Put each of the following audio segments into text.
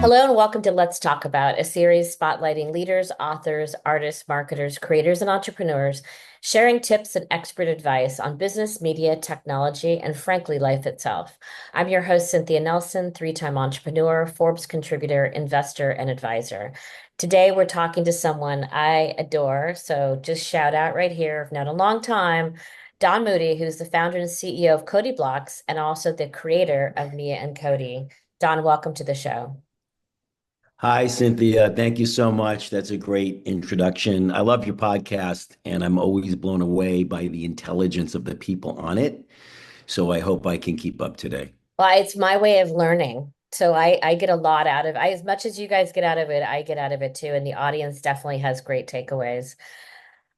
Hello and welcome to Let's Talk About, a series spotlighting leaders, authors, artists, marketers, creators, and entrepreneurs, sharing tips and expert advice on business, media, technology, and frankly, life itself. I'm your host, Cynthia Nelson, three-time entrepreneur, Forbes contributor, investor, and advisor. Today, we're talking to someone I adore, so just shout out right here, I've known a long time, Don Moody, who's the founder and CEO of Codie Blocks and also the creator of Mia and Cody. Don, welcome to the show. Hi, Cynthia. Thank you so much. That's a great introduction. I love your podcast, and I'm always blown away by the intelligence of the people on it. So I hope I can keep up today. Well, it's my way of learning. So I get a lot out of as much as you guys get out of it, I get out of it too. And the audience definitely has great takeaways.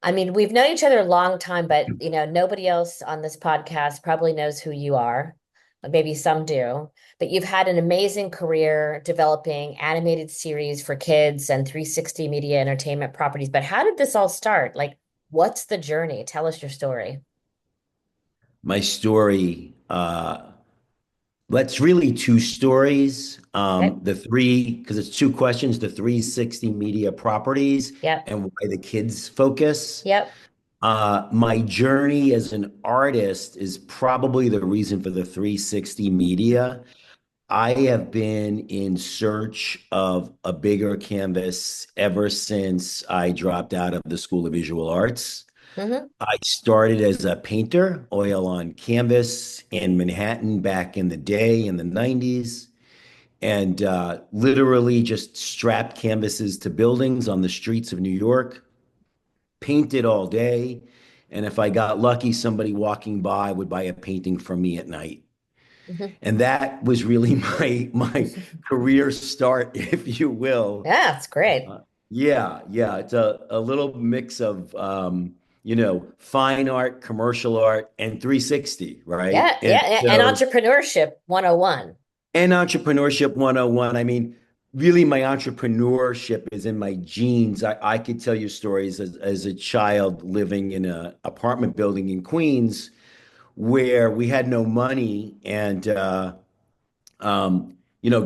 I mean, we've known each other a long time, but nobody else on this podcast probably knows who you are. Maybe some do, but you've had an amazing career developing animated series for kids and 360 media entertainment properties. But how did this all start? Like, what's the journey? Tell us your story. My story, that's really two stories. Okay. The three, because it's two questions, the 360 media properties Yep. and why the kids focus. Yep. My journey as an artist is probably the reason for the 360 media. I have been in search of a bigger canvas ever since I dropped out of the School of Visual Arts. Hmm. I started as a painter, oil on canvas in Manhattan back in the day in the 90s, and literally just strapped canvases to buildings on the streets of New York, painted all day. And if I got lucky, somebody walking by would buy a painting from me at night. Hmm. And that was really my career start, if you will. Yeah, it's great. Uh, yeah. It's a little mix of fine art, commercial art, and 360, right? Yeah, yeah. And entrepreneurship 101. And entrepreneurship 101. I mean, really, my entrepreneurship is in my genes. I could tell you stories as a child living in an apartment building in Queens where we had no money and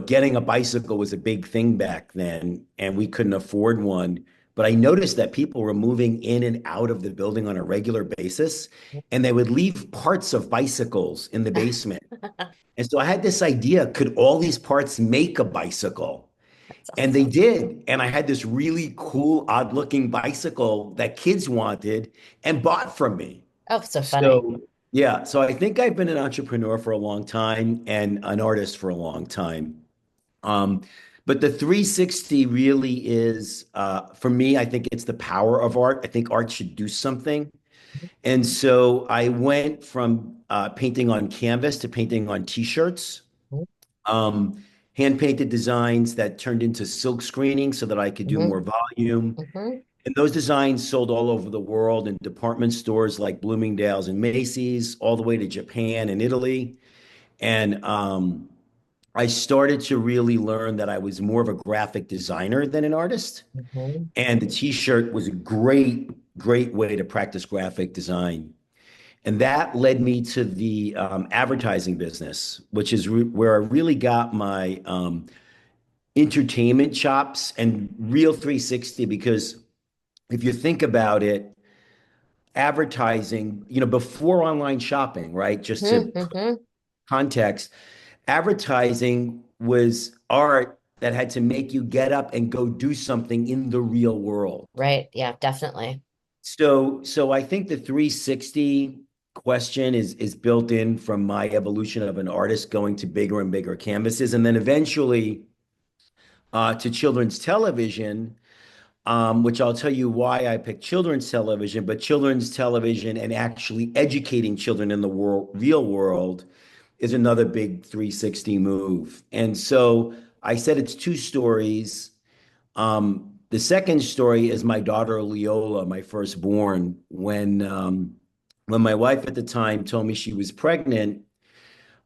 getting a bicycle was a big thing back then, and we couldn't afford one. But I noticed that people were moving in and out of the building on a regular basis, and they would leave parts of bicycles in the basement. And so I had this idea, could all these parts make a bicycle? That's And they awesome. did. And I had this really cool, odd-looking bicycle that kids wanted and bought from me. Oh, so funny. So, yeah, so I think I've been an entrepreneur for a long time and an artist for a long time. Um, but the 360 really is, for me, I think it's the power of art. I think art should do something. And so I went from painting on canvas to painting on t-shirts, um, hand painted designs that turned into silk screening so that I could do Hmm. more volume. Hmm. And those designs sold all over the world in department stores like Bloomingdale's and Macy's, all the way to Japan and Italy. And I started to really learn that I was more of a graphic designer than an artist. Hmm. And the t-shirt was a great way to practice graphic design. And that led me to the advertising business, which is where I really got my entertainment chops and real 360. Because if you think about it, advertising, before online shopping, right? Just to put Hmm. context, advertising was art that had to make you get up and go do something in the real world. Right. Yeah, definitely. So I think the 360 question is built in from my evolution of an artist going to bigger and bigger canvases, and then eventually to children's television, which I'll tell you why I picked children's television, but children's television and actually educating children in the real world is another big 360 move. And so I said it's two stories. The second story is my daughter Liola, my firstborn. When my wife at the time told me she was pregnant,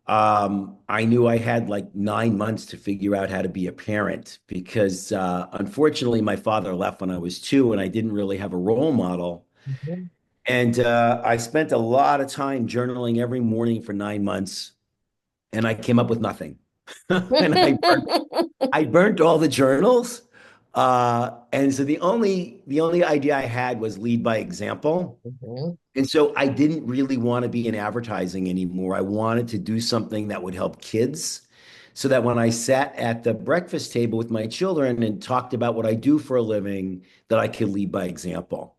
I knew I had like 9 months to figure out how to be a parent because unfortunately my father left when I was two, and I didn't really have a role model. Mhm. And I spent a lot of time journaling every morning for 9 months, and I came up with nothing. And I burnt all the journals. And so the only idea I had was lead by example. Mhm. And so I didn't really want to be in advertising anymore. I wanted to do something that would help kids so that when I sat at the breakfast table with my children and talked about what I do for a living, that I could lead by example.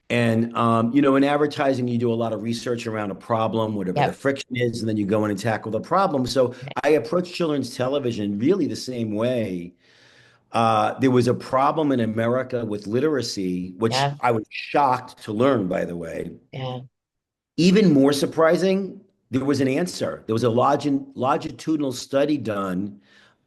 And in advertising, you do a lot of research around a problem, whatever the Yep. friction is, and then you go in and tackle the problem. So I approach children's television really the same way. There was a problem in America with literacy, which Yeah. I was shocked to learn, by the way. Yeah. Even more surprising, there was an answer. There was a longitudinal study done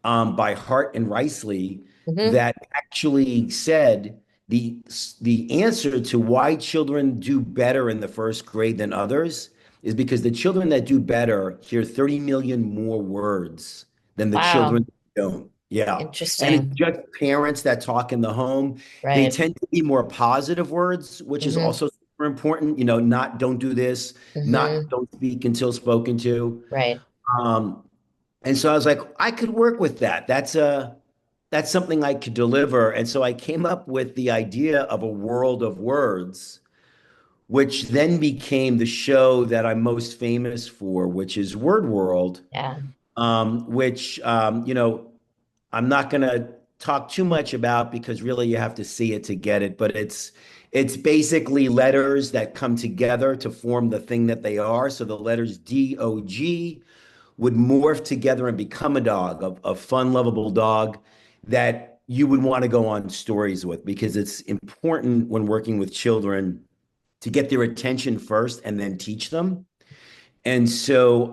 by Hart and Riceley Hmm. that actually said the the answer to why children do better in the first grade than others is because the children that do better hear 30 million more words than the children Wow. that don't. Yeah. And it's Interesting. just parents that talk in the home. They Right. tend to be more positive words, which is Hmm. also super important. Not don't do this, not Hmm. don't speak until spoken to. Right. Um, and so I was like, I could work with that. That's something I could deliver. And so I came up with the idea of a world of words, which then became the show that I'm most famous for, which is WordWorld, Yeah. which I'm not going to talk too much about because really you have to see it to get it. But it's basically letters that come together to form the thing that they are. So the letters DOG would morph together and become a dog, a fun, lovable dog that you would want to go on stories with because it's important when working with children to get their attention first and then teach them. And so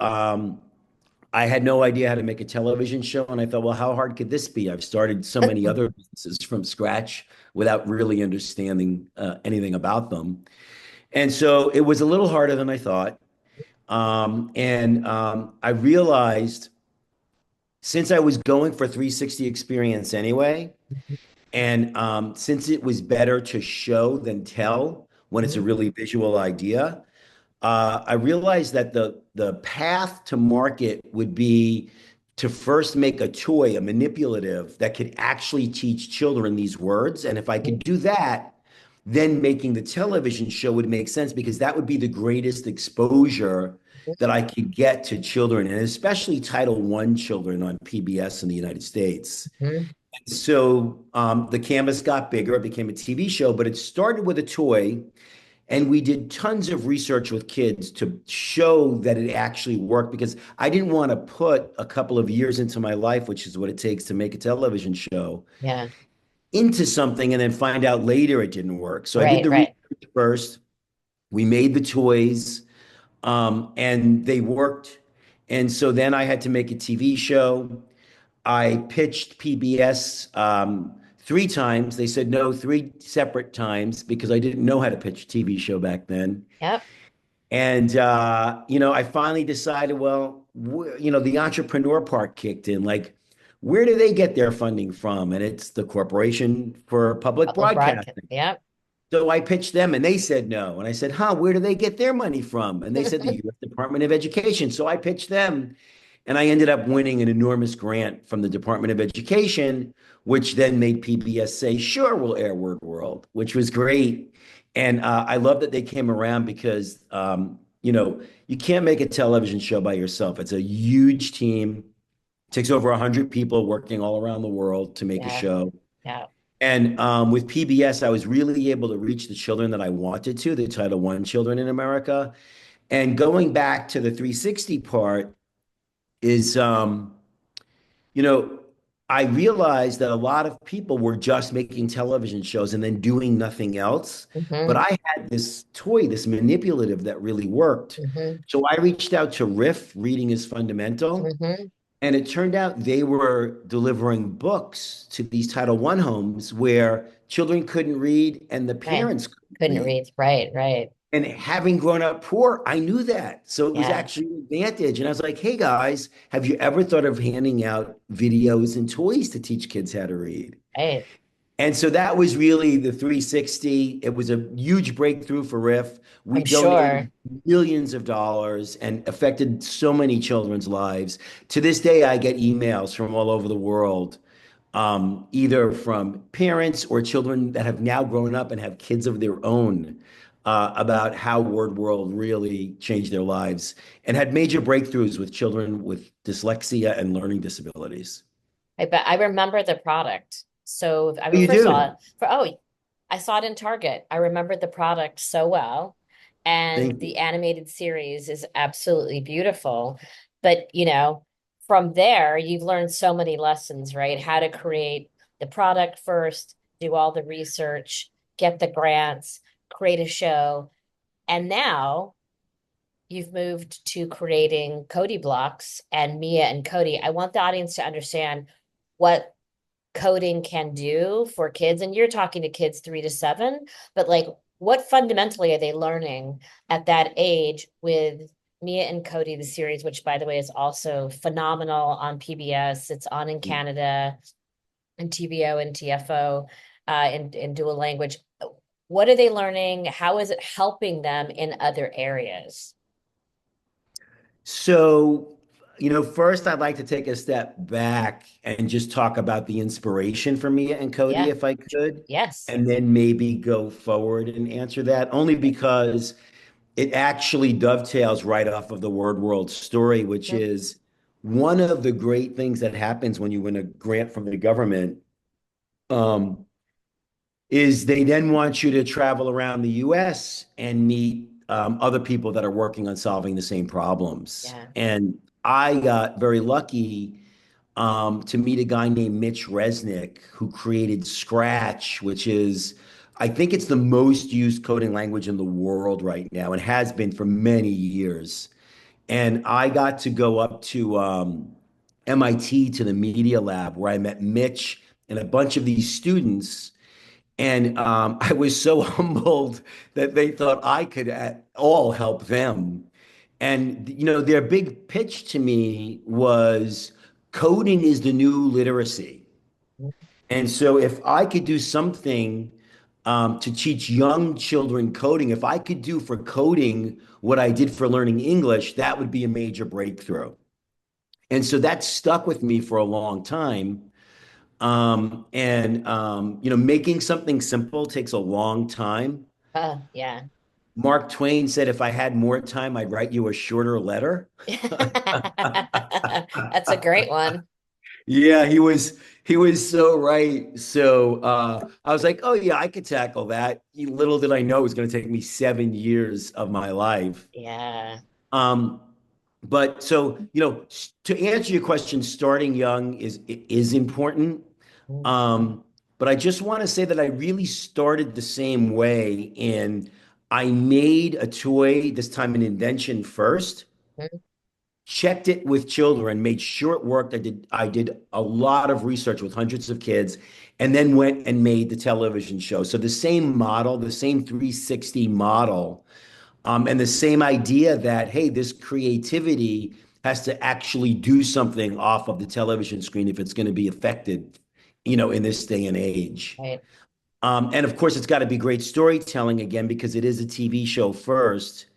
I had no idea how to make a television show. And I thought, well, how hard could this be? I've started so many other businesses from scratch without really understanding anything about them. And so it was a little harder than I thought. And I realized since I was going for 360 experience anyway, and since it was better to show than tell when it's a Mhm. really visual idea, I realized that the path to market would be to first make a toy, a manipulative that could actually teach children these words. And if I could do that, then making the television show would make sense because that would be the greatest exposure that I could get to children, and especially Title I children on PBS in the United States. Mhm. So the canvas got bigger, it became a TV show, but it started with a toy. And we did tons of research with kids to show that it actually worked because I didn't want to put a couple of years into my life, which is what it takes to make a television show, Yeah. into something and then find out later it didn't work. So I did Right. the Right. research first. We made the toys, and they worked. And so then I had to make a TV show. I pitched PBS 3 times. They said no 3 separate times because I didn't know how to pitch a TV show back then. Yep. And I finally decided, well, the entrepreneur part kicked in. Like, where do they get their funding from? And it's the Corporation for Public Public broadcast. Broadcasting. Yep. So I pitched them and they said no. And I said, huh, where do they get their money from? And they said the U.S. Department of Education. So I pitched them and I ended up winning an enormous grant from the Department of Education, which then made PBS say, sure, we'll air Word World, which was great. And I love that they came around because, you can't make a television show by yourself. It's a huge team. It takes over 100 people working all around the world to make a Yeah. show. Yeah. And with PBS, I was really able to reach the children that I wanted to, the Title I children in America. And going back to the 360 part is, you know, I realized that a lot of people were just making television shows and then doing nothing else. But Hmm. I had this toy, this manipulative that really worked. Hmm. So I reached out to Riff, Reading is Fundamental. Hmm. And it turned out they were delivering books to these Title I homes where children couldn't read and the Right. parents couldn't Couldn't read. read. Right. Right. And having grown up poor, I knew that. So it was Yeah. actually an advantage. And I was like, hey guys, have you ever thought of handing out videos and toys to teach kids how to read? Right. And so that was really the 360. It was a huge breakthrough for RIF. We I'm donated sure. millions of dollars and affected so many children's lives. To this day, I get emails from all over the world, either from parents or children that have now grown up and have kids of their own, about how WordWorld really changed their lives and had major breakthroughs with children with dyslexia and learning disabilities. I bet I remember the product. So I Oh, you first saw do? it I saw it in Target. I remembered the product so well. And Thank you. the animated series is absolutely beautiful. But, from there, you've learned so many lessons, right? How to create the product first, do all the research, get the grants, create a show. And now you've moved to creating Codie Blocks and Mia and Codie. I want the audience to understand what coding can do for kids. And you're talking to kids 3 to 7, but like what fundamentally are they learning at that age with Mia and Codie, the series, which by the way is also phenomenal on PBS. It's on in Canada and TVO and TFO in dual language. What are they learning? How is it helping them in other areas? So, first I'd like to take a step back and just talk about the inspiration for Mia and Cody, Yeah. if I could, Yes. and then maybe go forward and answer that, only because it actually dovetails right off of the Word World story, which Mhm. is one of the great things that happens when you win a grant from the government. Um, is they then want you to travel around the US and meet other people that are working on solving the same problems. Yeah. And I got very lucky to meet a guy named Mitch Resnick who created Scratch, which is, I think it's the most used coding language in the world right now and has been for many years. And I got to go up to MIT to the Media Lab where I met Mitch and a bunch of these students, and I was so humbled that they thought I could at all help them. And, their big pitch to me was coding is the new literacy. And so if I could do something to teach young children coding, if I could do for coding what I did for learning English, that would be a major breakthrough. And so that stuck with me for a long time. Making something simple takes a long time. Yeah. Mark Twain said, if I had more time, I'd write you a shorter letter. That's a great one. Yeah, he was so right. So I was like, oh yeah, I could tackle that. Little did I know it was going to take me 7 years of my life. Yeah. Um, but so, to answer your question, starting young is important. Mhm. Um, but I just want to say that I really started the same way, and I made a toy, this time an invention first, checked it with children, made sure it worked. I did a lot of research with hundreds of kids, and then went and made the television show. So the same model, the same 360 model, and the same idea that, hey, this creativity has to actually do something off of the television screen if it's going to be effective, in this day and age. Right. And of course, it's got to be great storytelling again because it is a TV show first.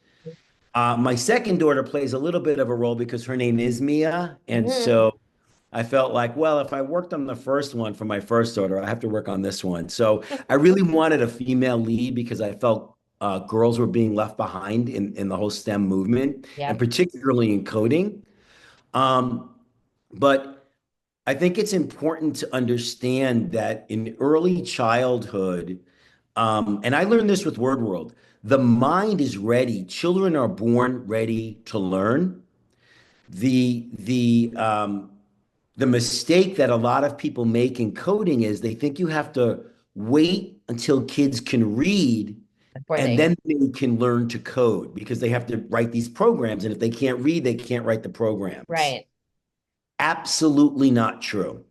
My second daughter plays a little bit of a role because her name is Mia. And Mhm. so I felt like, well, if I worked on the first one for my first daughter, I have to work on this one. So I really wanted a female lead because I felt girls were being left behind in the whole STEM movement, and Yep. particularly in coding. Um, but I think it's important to understand that in early childhood, and I learned this with WordWorld, the mind is ready. Children are born ready to learn. The mistake that a lot of people make in coding is they think you have to wait until kids can read Before and they, then they can learn to code because they have to write these programs. And if they can't read, they can't write the programs. right. Absolutely not true.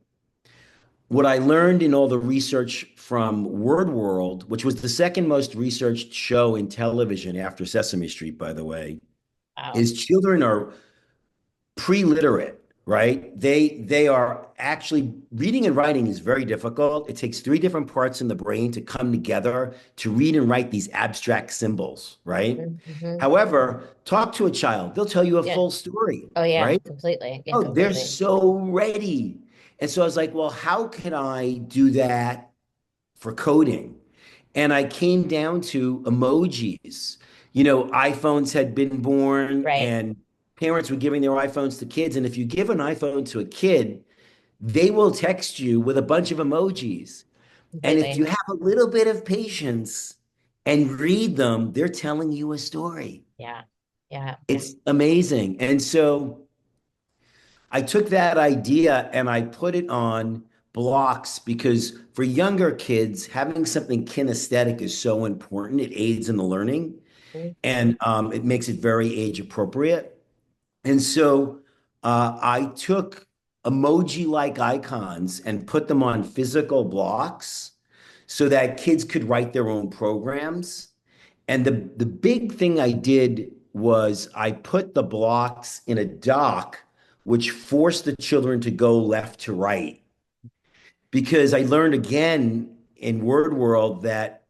What I learned in all the research from WordWorld, which was the second most researched show in television after Sesame Street, by the way, Wow. is children are pre-literate. right? They are actually reading and writing is very difficult. It takes three different parts in the brain to come together to read and write these abstract symbols, right? Mm-hmm. However, talk to a child, they'll tell you a Yeah. full story, Oh yeah, right? completely. Yeah, Oh, they're completely. so ready. And so I was like, well, how can I do that for coding? And I came down to emojis. iPhones had been born Right. and parents were giving their iPhones to kids. And if you give an iPhone to a kid, they will text you with a bunch of emojis. And if you Completely. have a little bit of patience and read them, they're telling you a story. Yeah. Yeah. It's amazing. And so I took that idea and I put it on blocks because for younger kids, having something kinesthetic is so important. It aids in the learning Mhm. and it makes it very age appropriate. And so I took emoji-like icons and put them on physical blocks so that kids could write their own programs. And the big thing I did was I put the blocks in a dock, which forced the children to go left to right. Because I learned again in WordWorld that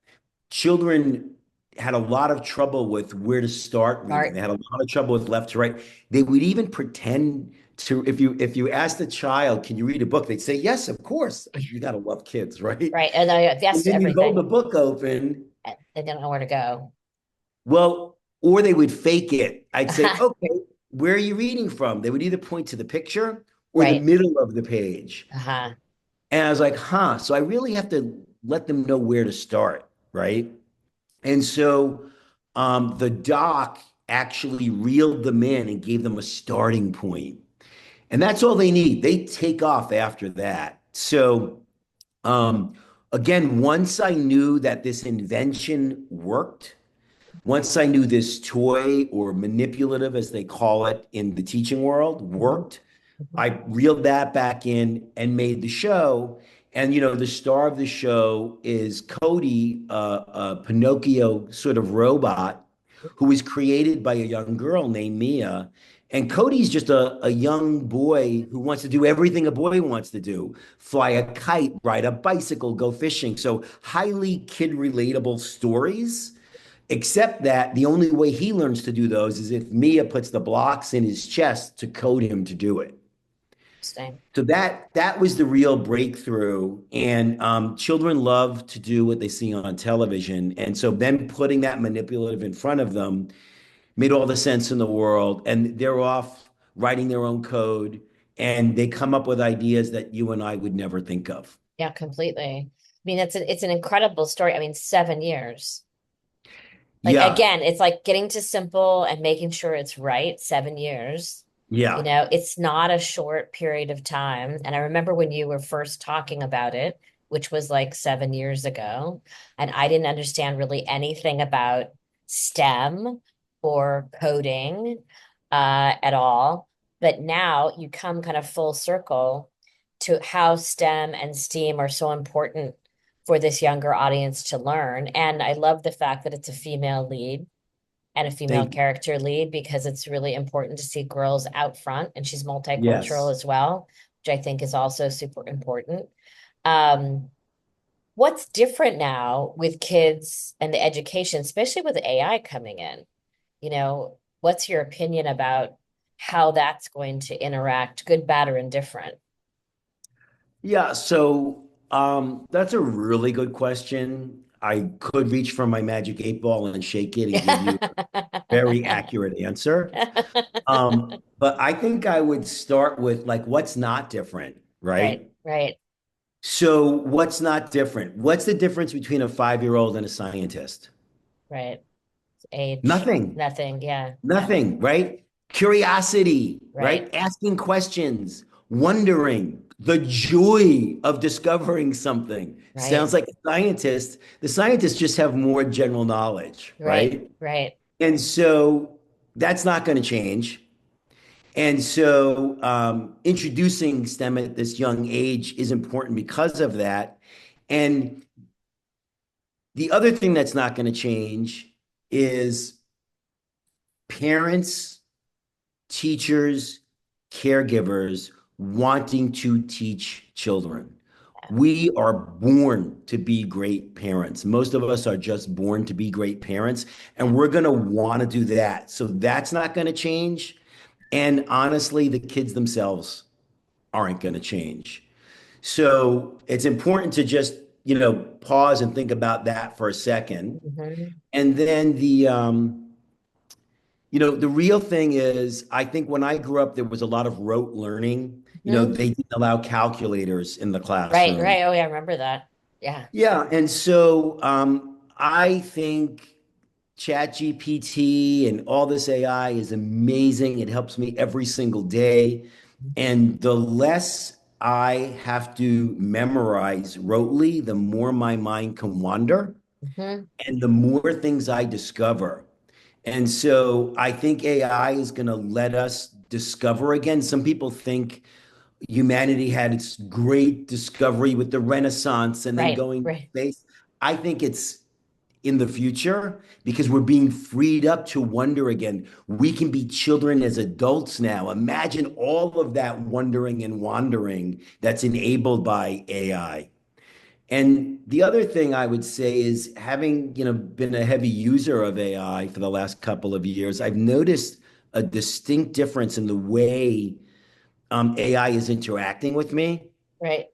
children had a lot of trouble with where to start reading. Smart. They had a lot of trouble with left to right. They would even pretend to, if you asked a child, can you read a book? They'd say, yes, of course. You gotta love kids, right? Right. And And yes to then you'd hold the everything. book open. They don't know where to go. Well, or they would fake it. I'd say, okay, where are you reading from? They would either point to the picture or the Right. middle of the page. Uh-huh. And I was like, huh. So I really have to let them know where to start, right? And so the doc actually reeled them in and gave them a starting point. And that's all they need. They take off after that. So um, again, once I knew that this invention worked, once I knew this toy or manipulative, as they call it in the teaching world, Mhm. worked, Mhm. I reeled that back in and made the show. And the star of the show is Codie, a Pinocchio sort of robot who was created by a young girl named Mia. And Cody's just a young boy who wants to do everything a boy wants to do: fly a kite, ride a bicycle, go fishing. So, highly kid relatable stories. Except that the only way he learns to do those is if Mia puts the blocks in his chest to code him to do it. Interesting. So that was the real breakthrough, and children love to do what they see on television, and so then putting that manipulative in front of them made all the sense in the world, and they're off writing their own code, and they come up with ideas that you and I would never think of. Yeah, completely. I mean, it's an incredible story. I mean, 7 years. Like Yeah, again, it's like getting to simple and making sure it's right, 7 years. yeah. It's not a short period of time. And I remember when you were first talking about it, which was like 7 years ago, and I didn't understand really anything about STEM or coding at all. But now you come kind of full circle to how STEM and STEAM are so important for this younger audience to learn. And I love the fact that it's a female lead and a female Thank you. character lead because it's really important to see girls out front, and she's multicultural Yes. as well, which I think is also super important. Um, what's different now with kids and the education, especially with AI coming in? What's your opinion about how that's going to interact, good, bad, or indifferent? Yeah, so that's a really good question. I could reach for my magic 8 ball and shake it and give you a very accurate answer. But I think I would start with like what's not different, Right, right? right, So what's not different? What's the difference between a 5-year-old and a scientist? right. Age, Nothing. nothing. Yeah, Nothing, right? Curiosity, right, right? Asking questions, wondering, the joy of discovering something. right, Sounds like a scientist. The scientists just have more general knowledge, right, right? right. And so that's not going to change. And so introducing STEM at this young age is important because of that. And the other thing that's not going to change is parents, teachers, caregivers wanting to teach children. We are born to be great parents. Most of us are just born to be great parents, Yeah. and we're going to want to do that. So that's not going to change. And honestly, the kids themselves aren't going to change. So it's important to just, pause and think about that for a second. Hmm. And then the real thing is, I think when I grew up, there was a lot of rote learning. Hmm. They didn't allow calculators in the Right, classroom. right. Oh, yeah, I remember that. Yeah. Yeah, and so I think ChatGPT and all this AI is amazing. It helps me every single day. And the less I have to memorize rotely, the more my mind can wander Hmm. and the more things I discover. And so I think AI is going to let us discover again. Some people think humanity had its great discovery with the Renaissance and then Right, going to right. space. I think it's in the future because we're being freed up to wonder again. We can be children as adults now. Imagine all of that wondering and wandering that's enabled by AI. And the other thing I would say is having, been a heavy user of AI for the last couple of years, I've noticed a distinct difference in the way AI is interacting with me. Right.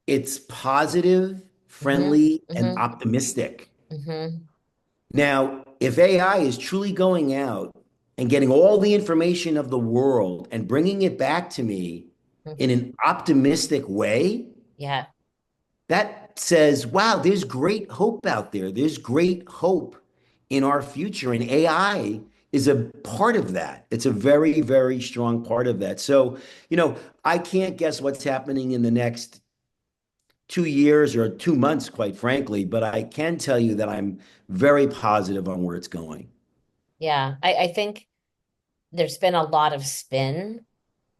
It's positive, Hmm. friendly, and Hmm. optimistic. Hmm. Now, if AI is truly going out and getting all the information of the world and bringing it back to me in Hmm. an optimistic way, Yeah. that says, wow, there's great hope out there. There's great hope in our future. And AI is a part of that. It's a very, very strong part of that. So, I can't guess what's happening in the next 2 years or 2 months, quite frankly, but I can tell you that I'm very positive on where it's going. Yeah. I think there's been a lot of spin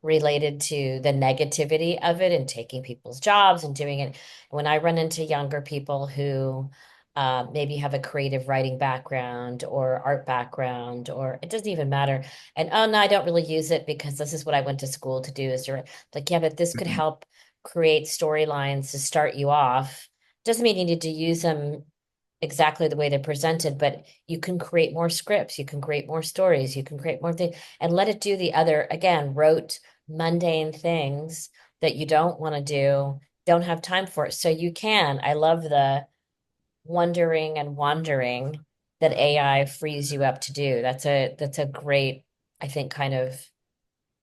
related to the negativity of it and taking people's jobs and doing it. When I run into younger people who maybe have a creative writing background or art background, or it doesn't even matter. And oh no, I don't really use it because this is what I went to school to do is direct. Like, yeah, but this could help create storylines to start you off. Doesn't mean you need to use them exactly the way they're presented, but you can create more scripts, you can create more stories, you can create more things and let it do the other, again, rote, mundane things that you don't want to do, don't have time for it. So you can. I love the wondering and wandering that AI frees you up to do. That's a great, I think, kind of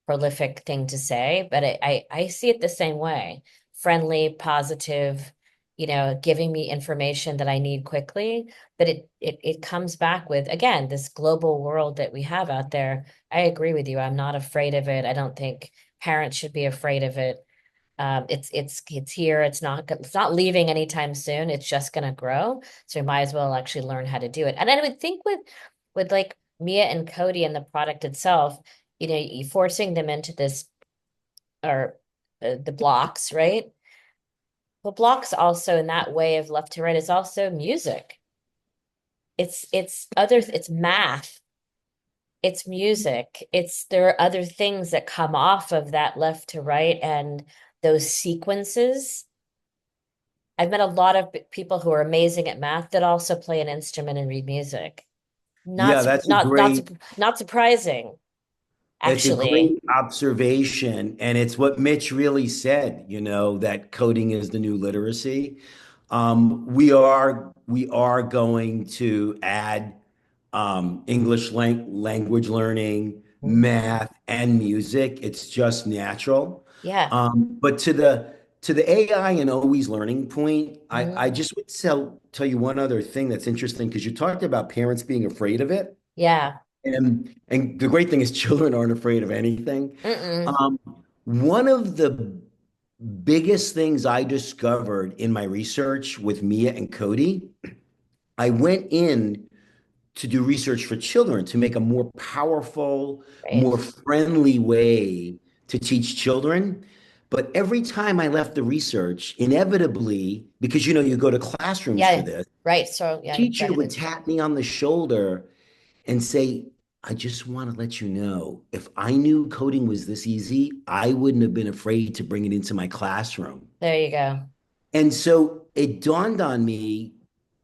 prolific thing to say, but I see it the same way. Friendly, positive, giving me information that I need quickly. But it comes back with, again, this global world that we have out there. I agree with you. I'm not afraid of it. I don't think parents should be afraid of it. It's here. It's not leaving anytime soon. It's just gonna grow. So we might as well actually learn how to do it. And I would think with like Mia and Codie and the product itself, you forcing them into this or the blocks, right? Well, blocks also in that way of left to right is also music. It's math, it's music, there are other things that come off of that left to right and those sequences. I've met a lot of people who are amazing at math that also play an instrument and read music. Yeah, that's a great Not surprising, It's a actually. great observation, and it's what Mitch really said, that coding is the new literacy. We are going to add English language learning, math, and music. It's just natural. Yeah. But to the AI and always learning point, I Mhm. just would tell you one other thing that's interesting because you talked about parents being afraid of it. Yeah. And the great thing is children aren't afraid of anything. Mm-mm. Um, One of the biggest things I discovered in my research with Mia and Cody, I went in to do research for children to make a more powerful, Right. more friendly way to teach children. But every time I left the research, inevitably, because you go to classrooms for Yeah. this, Right. So yeah, teacher would exactly. tap me on the shoulder and say, I just want to let you know, if I knew coding was this easy, I wouldn't have been afraid to bring it into my classroom. There you go. And so it dawned on me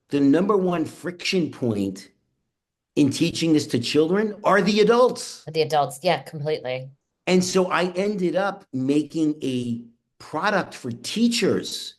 the number one friction point in teaching this to children are the adults. The adults, yeah, completely. And so I ended up making a product for teachers.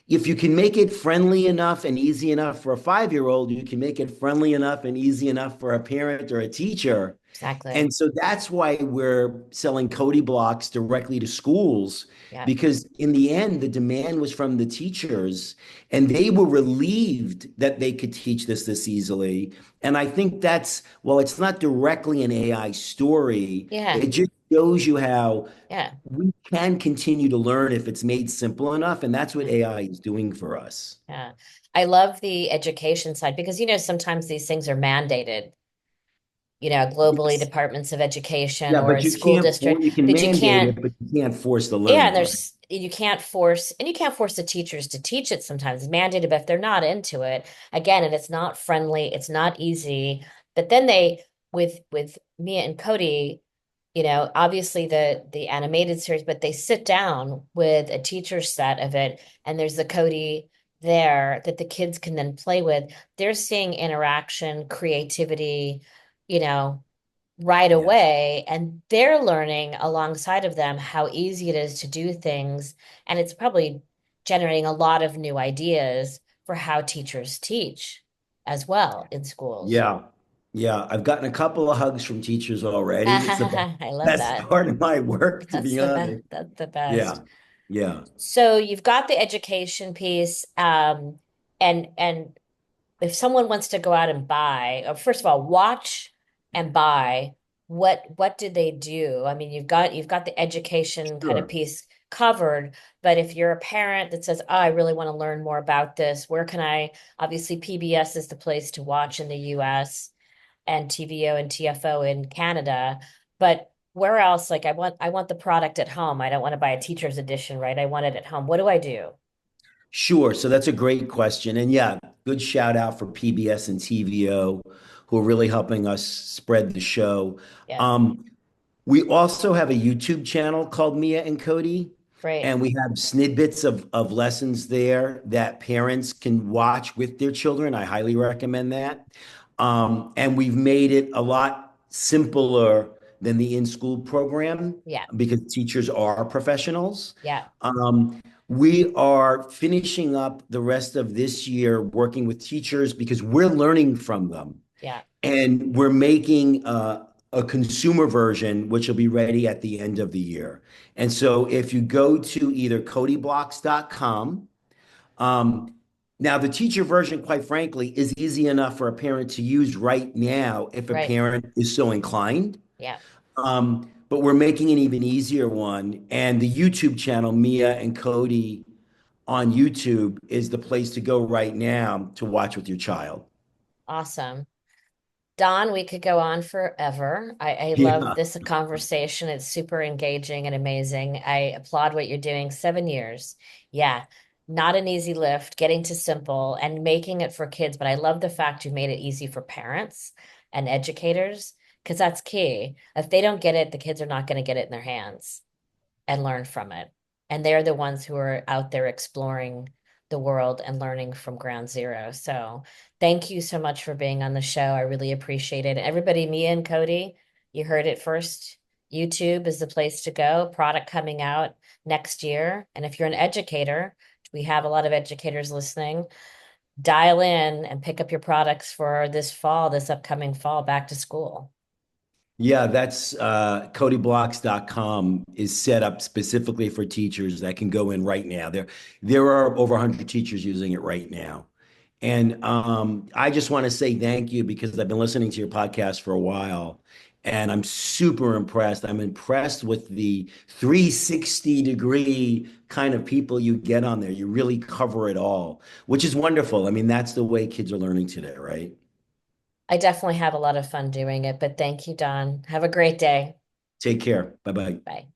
If you can make it friendly enough and easy enough for a 5-year-old, you can make it friendly enough and easy enough for a parent or a teacher. Exactly. And so that's why we're selling Codie Blocks directly to schools, Yeah. because in the end, the demand was from the teachers, and they were relieved that they could teach this easily. And I think that's, well, it's not directly an AI story. Yeah. It just shows you how Yeah. we can continue to learn if it's made simple enough. And that's what Yeah. AI is doing for us. Yeah. I love the education side because, sometimes these things are mandated, globally Yes. departments of education Yeah, or but a you school can't, district, you can but you mandate can't, it, but you can't force the yeah, and learning, right? you can't force the teachers to teach it sometimes. It's mandated, but if they're not into it, again, and it's not friendly, it's not easy. But then with Mia and Cody, obviously the animated series, but they sit down with a teacher set of it, and there's the Cody there that the kids can then play with. They're seeing interaction, creativity, you know, right Yes. away, and they're learning alongside of them how easy it is to do things. And it's probably generating a lot of new ideas for how teachers teach as well in schools. Yeah. Yeah. I've gotten a couple of hugs from teachers already. It's the I love best that. part of my work, to That's be the best. honest. That's the best. Yeah. Yeah. So you've got the education piece, and if someone wants to go out and buy, first of all, watch and buy, what did they do? I mean, you've got the education kind of Sure. piece covered, but if you're a parent that says, "Oh, I really want to learn more about this, where can I?" Obviously, PBS is the place to watch in the US and TVO and TFO in Canada, but where else? Like I want the product at home. I don't want to buy a teacher's edition, right? I want it at home. What do I do? Sure. So that's a great question. And yeah, good shout out for PBS and TVO, who are really helping us spread the show. Yeah, Um, We also have a YouTube channel called Mia and Cody, great. and we have snippets of lessons there that parents can watch with their children. I highly recommend that. And we've made it a lot simpler than the in-school program Yeah, because teachers are professionals. yeah, We are finishing up the rest of this year working with teachers because we're learning from them. yeah. And we're making a consumer version, which will be ready at the end of the year. And so if you go to either codieblocks.com, um, now the teacher version, quite frankly, is easy enough for a parent to use right now if a Right. parent is so inclined. Yeah. But we're making an even easier one. And the YouTube channel, Mia and Cody on YouTube, is the place to go right now to watch with your child. Awesome. Don, we could go on forever. I love Yeah. this conversation. It's super engaging and amazing. I applaud what you're doing. 7 years. Yeah. Not an easy lift, getting to simple and making it for kids. But I love the fact you made it easy for parents and educators because that's key. If they don't get it, the kids are not going to get it in their hands and learn from it. And they're the ones who are out there exploring the world and learning from ground zero. So thank you so much for being on the show. I really appreciate it. Everybody, Mia and Cody, you heard it first. YouTube is the place to go. Product coming out next year. And if you're an educator, we have a lot of educators listening. Dial in and pick up your products for this fall, this upcoming fall, back to school. Yeah, that's codieblocks.com is set up specifically for teachers that can go in right now. There are over 100 teachers using it right now. And I just want to say thank you because I've been listening to your podcast for a while and I'm super impressed. I'm impressed with the 360-degree kind of people you get on there. You really cover it all, which is wonderful. I mean, that's the way kids are learning today, right? I definitely have a lot of fun doing it, but thank you, Don. Have a great day. Take care. Bye bye. Bye.